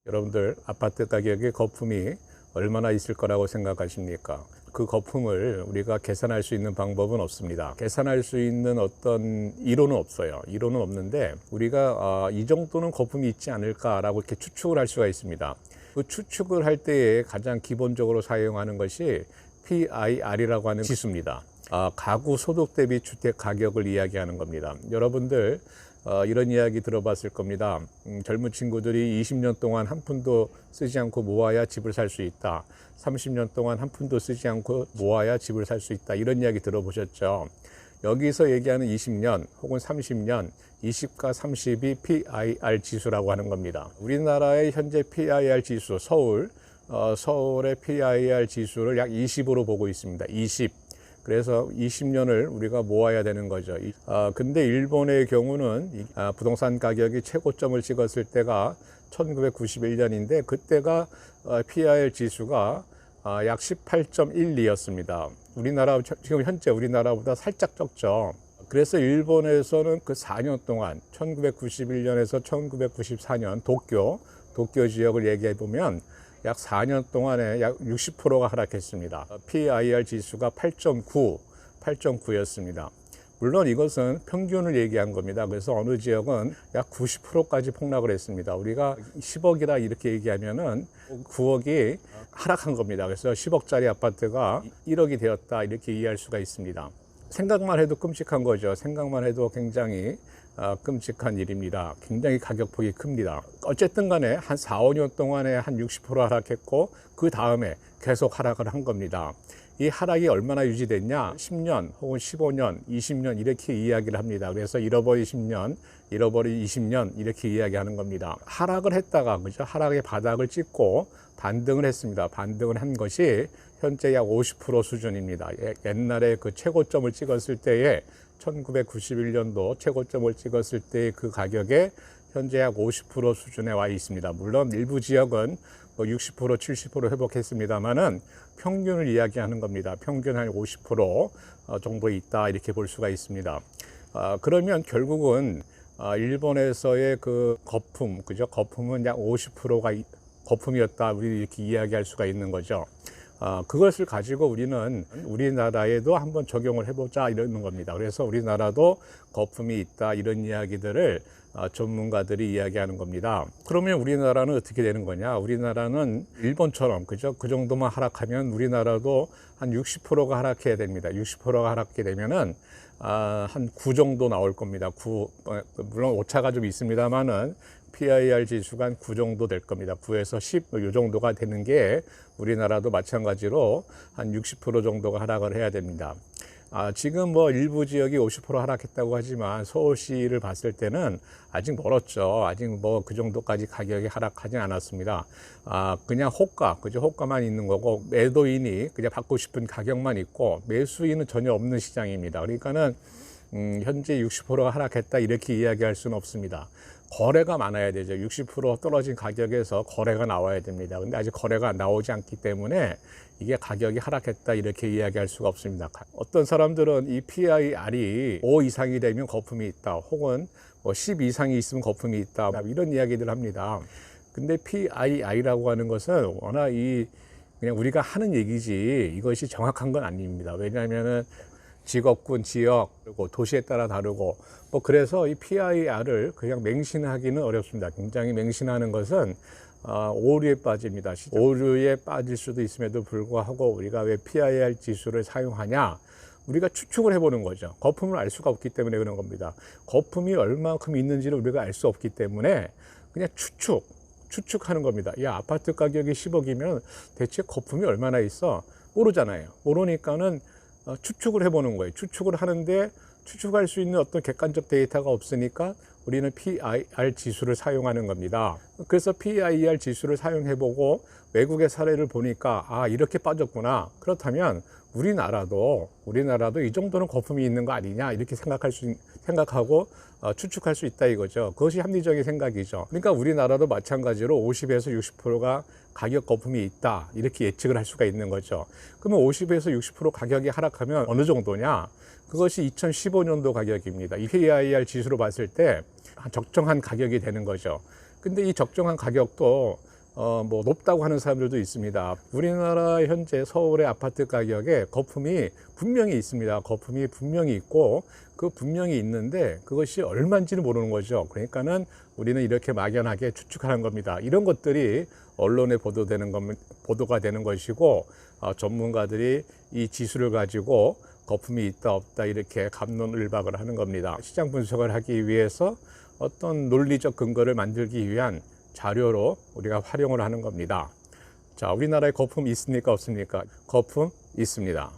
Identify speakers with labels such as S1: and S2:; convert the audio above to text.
S1: 여러분들 아파트 가격의 거품이 얼마나 있을 거라고 생각하십니까? 그 거품을 우리가 계산할 수 있는 방법은 없습니다. 계산할 수 있는 어떤 이론은 없어요. 이론은 없는데 우리가 이 정도는 거품이 있지 않을까라고 이렇게 추측을 할 수가 있습니다. 그 추측을 할 때에 가장 기본적으로 사용하는 것이 PIR이라고 하는 지수입니다. 가구 소득 대비 주택 가격을 이야기하는 겁니다. 여러분들 이런 이야기 들어봤을 겁니다. 젊은 친구들이 20년 동안 한 푼도 쓰지 않고 모아야 집을 살 수 있다. 30년 동안 한 푼도 쓰지 않고 모아야 집을 살 수 있다. 이런 이야기 들어보셨죠? 여기서 얘기하는 20년 혹은 30년, 20과 30이 PIR 지수라고 하는 겁니다. 우리나라의 현재 PIR 지수, 서울의 PIR 지수를 약 20으로 보고 있습니다. 20. 그래서 20년을 우리가 모아야 되는 거죠. 근데 일본의 경우는 부동산 가격이 최고점을 찍었을 때가 1991년인데 그때가 PIR 지수가 약 18.12였습니다. 지금 현재 우리나라보다 살짝 적죠. 그래서 일본에서는 그 4년 동안 1991년에서 1994년 도쿄 지역을 얘기해 보면 약 4년 동안에 약 60%가 하락했습니다. PIR 지수가 8.9였습니다. 물론 이것은 평균을 얘기한 겁니다. 그래서 어느 지역은 약 90%까지 폭락을 했습니다. 우리가 10억이라 이렇게 얘기하면은 9억이 하락한 겁니다. 그래서 10억짜리 아파트가 1억이 되었다 이렇게 이해할 수가 있습니다. 생각만 해도 끔찍한 거죠. 생각만 해도 굉장히 끔찍한 일입니다. 굉장히 가격폭이 큽니다. 어쨌든 간에 한 4, 5년 동안에 한 60% 하락했고 그 다음에 계속 하락을 한 겁니다. 이 하락이 얼마나 유지됐냐? 10년 혹은 15년, 20년 이렇게 이야기를 합니다. 그래서 잃어버린 10년, 잃어버린 20년 이렇게 이야기하는 겁니다. 하락을 했다가 그죠? 하락의 바닥을 찍고 반등을 했습니다. 반등을 한 것이 현재 약 50% 수준입니다. 옛날에 그 최고점을 찍었을 때에 1991년도 최고점을 찍었을 때 그 가격에 현재 약 50% 수준에 와 있습니다. 물론 일부 지역은 60%, 70% 회복했습니다만은 평균을 이야기하는 겁니다. 평균 한 50% 정도 있다 이렇게 볼 수가 있습니다. 그러면 결국은 일본에서의 그 거품, 그죠? 거품은 약 50%가 거품이었다. 우리 이렇게 이야기할 수가 있는 거죠. 그것을 가지고 우리는 우리나라에도 한번 적용을 해보자 이러는 겁니다. 그래서 우리나라도 거품이 있다 이런 이야기들을 전문가들이 이야기하는 겁니다. 그러면 우리나라는 어떻게 되는 거냐? 우리나라는 일본처럼 그죠? 그 정도만 하락하면 우리나라도 한 60%가 하락해야 됩니다. 60%가 하락하게 되면은 한 9 정도 나올 겁니다. 9, 물론 오차가 좀 있습니다만은 PIR 지수가 한 9 정도 될 겁니다. 9에서 10, 이 정도가 되는 게 우리나라도 마찬가지로 한 60% 정도가 하락을 해야 됩니다. 지금 일부 지역이 50% 하락했다고 하지만 서울시를 봤을 때는 아직 멀었죠. 아직 그 정도까지 가격이 하락하지 않았습니다. 그냥 그죠? 호가만 있는 거고 매도인이 그냥 받고 싶은 가격만 있고 매수인은 전혀 없는 시장입니다. 그러니까는 현재 60%가 하락했다 이렇게 이야기할 수는 없습니다. 거래가 많아야 되죠. 60% 떨어진 가격에서 거래가 나와야 됩니다. 근데 아직 거래가 나오지 않기 때문에 이게 가격이 하락했다 이렇게 이야기할 수가 없습니다. 어떤 사람들은 이 PIR이 5 이상이 되면 거품이 있다 혹은 10 이상이 있으면 거품이 있다 이런 이야기들 합니다. 근데 PIR이라고 하는 것은 워낙 그냥 우리가 하는 얘기지 이것이 정확한 건 아닙니다. 왜냐하면은 직업군, 지역, 그리고 도시에 따라 다르고 그래서 이 PIR을 그냥 맹신하기는 어렵습니다. 굉장히 맹신하는 것은 오류에 빠집니다. 오류에 빠질 수도 있음에도 불구하고 우리가 왜 PIR 지수를 사용하냐? 우리가 추측을 해보는 거죠. 거품을 알 수가 없기 때문에 그런 겁니다. 거품이 얼마큼 있는지를 우리가 알 수 없기 때문에 그냥 추측하는 겁니다. 야, 아파트 가격이 10억이면 대체 거품이 얼마나 있어? 모르잖아요. 모르니까는 추측을 해보는 거예요. 추측을 하는데 추측할 수 있는 어떤 객관적 데이터가 없으니까 우리는 PIR 지수를 사용하는 겁니다. 그래서 PIR 지수를 사용해보고 외국의 사례를 보니까 이렇게 빠졌구나. 그렇다면 우리나라도 이 정도는 거품이 있는 거 아니냐 이렇게 생각하고 추측할 수 있다 이거죠. 그것이 합리적인 생각이죠. 그러니까 우리나라도 마찬가지로 50에서 60%가 가격 거품이 있다 이렇게 예측을 할 수가 있는 거죠. 그러면 50에서 60% 가격이 하락하면 어느 정도냐? 그것이 2015년도 가격입니다. 이 PIR 지수로 봤을 때 적정한 가격이 되는 거죠. 근데 이 적정한 가격도 뭐 높다고 하는 사람들도 있습니다. 우리나라 현재 서울의 아파트 가격에 거품이 분명히 있습니다. 거품이 분명히 있고 그 분명히 있는데 그것이 얼마인지는 모르는 거죠. 그러니까는 우리는 이렇게 막연하게 추측하는 겁니다. 이런 것들이 언론에 보도가 되는 것이고 전문가들이 이 지수를 가지고 거품이 있다 없다 이렇게 갑론을박을 하는 겁니다. 시장 분석을 하기 위해서 어떤 논리적 근거를 만들기 위한 자료로 우리가 활용을 하는 겁니다. 자, 우리나라에 거품 있습니까? 없습니까? 거품 있습니다.